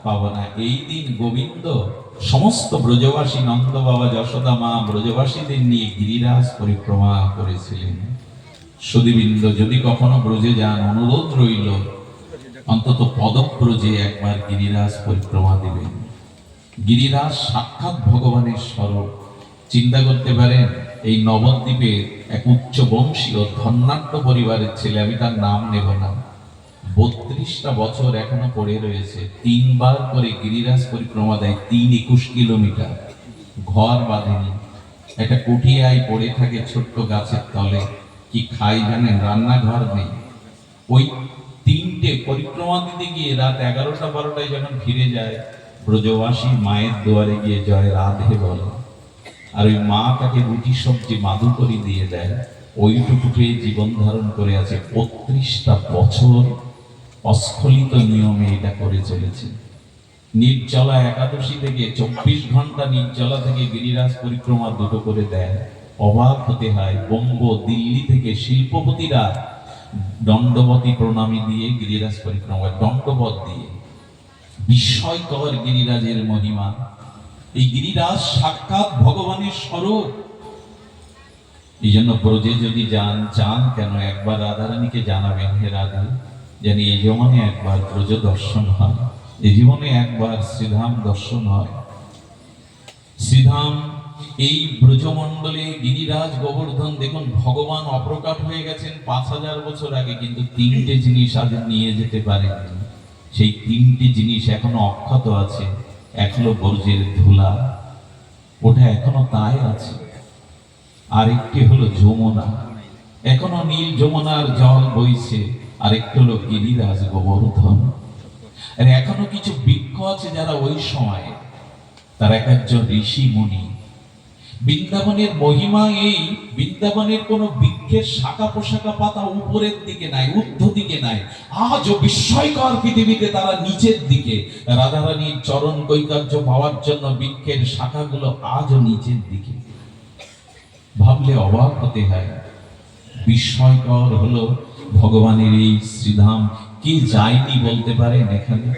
পাবো না। এই দিন গোবিন্দ সমস্ত ব্রজবাসী, নন্দ বাবা, যশোদা মা, ব্রজবাসীদের নিয়ে গিরিরাজ পরিক্রমা করেছিলেন। সুধীবৃন্দ, যদি কখনো ব্রজে যান, অনুরোধ রইল অন্তত পদব্রজে একবার গিরিরাজ পরিক্রমা দিবেন। গিরিরাজ সাক্ষাৎ ভগবানের স্বরূপ। চিন্তা করতে পারেন, এই নবদ্বীপে এক উচ্চ বংশীয় ধন্যাঢ্য পরিবারের ছেলে, আমি তার নাম নেব না, 32টা বছর এখনো পড়ে রয়েছে, 3বার করে গিরিরাজ পরিক্রমা দেয়, 3-21 কিলোমিটার। ঘর বাঁধেনি, একটা কুঠিয়ায় পড়ে থাকে ছোট্ট গাছের তলে। কি খাই জানেন? রান্নাঘর নেই। ওই 3টে পরিক্রমা দিতে গিয়ে রাত 11টা-12টায় যখন ফিরে যায়, ব্রজবাসী মায়ের দুয়ারে গিয়ে জয় রাধে বলে, আর ওই মা তাকে রুটি সবজি মাদু করে দিয়ে দেয়। ওইটুকু পেয়ে জীবন ধারণ করে আছে। 32টা বছর অস্খলিত নিয়মে এটা করে চলেছে। নির্জলা একাদশী থেকে 24 ঘন্টা নির্জলা থেকে গিরিরাজ পরিক্রমা দুটো করে দেয়। অবাক হতে হয়। বঙ্গ, দিল্লি থেকে শিল্পপতিরা দণ্ডবতী প্রণামী দিয়ে গিরিরাজ পরিক্রমা, দণ্ডবত দিয়ে। বিস্ময়কর গিরিরাজের মহিমা। এই গিরিরাজ সাক্ষাৎ ভগবানের স্বরূপ। এই জন্য ব্রজে যদি যান কেন, একবার রাধারানীকে জানাবেন, হে রাধা, যেন এই জীবনে একবার ব্রজ দর্শন হয়, এই জীবনে একবার শ্রীধাম দর্শন হয়। শ্রীধাম এই ব্রজমণ্ডলে গিরিরাজ গোবর্ধন, দেখুন ভগবান অপ্রকাট হয়ে গেছেন 5000 বছর আগে, কিন্তু 3টে জিনিস আজ নিয়ে যেতে পারেননি। সেই 3টে জিনিস এখনো অক্ষত আছে। এক হলো ব্রজের ধুলা, ওটা এখনো তাই আছে। আরেকটি হলো যমুনা, এখনো নীল যমুনার জল বইছে। আরেকটি হলো গিরিরাজ গোবর্ধন। আর এখনো কিছু বৃক্ষ আছে যারা ওই সময়ে, তারা একজন ঋষি মুনি। বৃন্দাবনের মহিমা এই, বৃন্দাবনের কোন বৃক্ষের শাখা পোশাখা পাতা উপরের দিকে নাই, ঊর্ধ্ব দিকে নাই। আজও বিস্ময়কর পৃথিবীতে তারা নিচের দিকে। রাধারানীর চরণ কৈকার্য পাওয়ার জন্য বৃক্ষের শাখাগুলো আজও নিচের দিকে। ভাবলে অবাক হতে হয়। বিস্ময়কর হলো ভগবানের এই শ্রীধাম। কি যায়নি বলতে পারেন এখানে?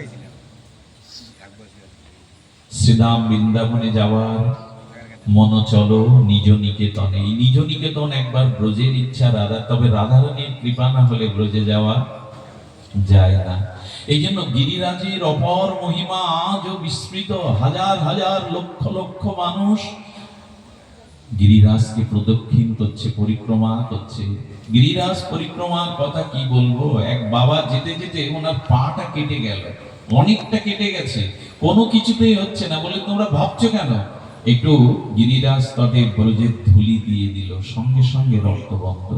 শ্রীধাম বৃন্দাবনে যাওয়ার মন চলো নিজ নিকেতনে। এই নিজ নিকেতন একবার ব্রজের ইচ্ছা রাধা, তবে রাধারানীর কৃপা না হলে ব্রজে যাওয়া যায় না। এই জন্য গিরিরাজের অপর মহিমা আজও বিস্মৃত। হাজার হাজার লক্ষ লক্ষ মানুষ গিরিরাজকে প্রদক্ষিণ করছে, পরিক্রমা করছে। গিরিরাজ পরিক্রমার কথা কি বলবো, এক বাবা যেতে যেতে ওনার পাটা কেটে গেল, অনেকটা কেটে গেছে, কোনো কিছুতেই হচ্ছে না। বলে তোমরা ভাবছো কেন? একটু গিরিরাজ তটে ব্রজের ধুলি দিয়ে দিল, সঙ্গে সঙ্গে রক্ত বন্ধ।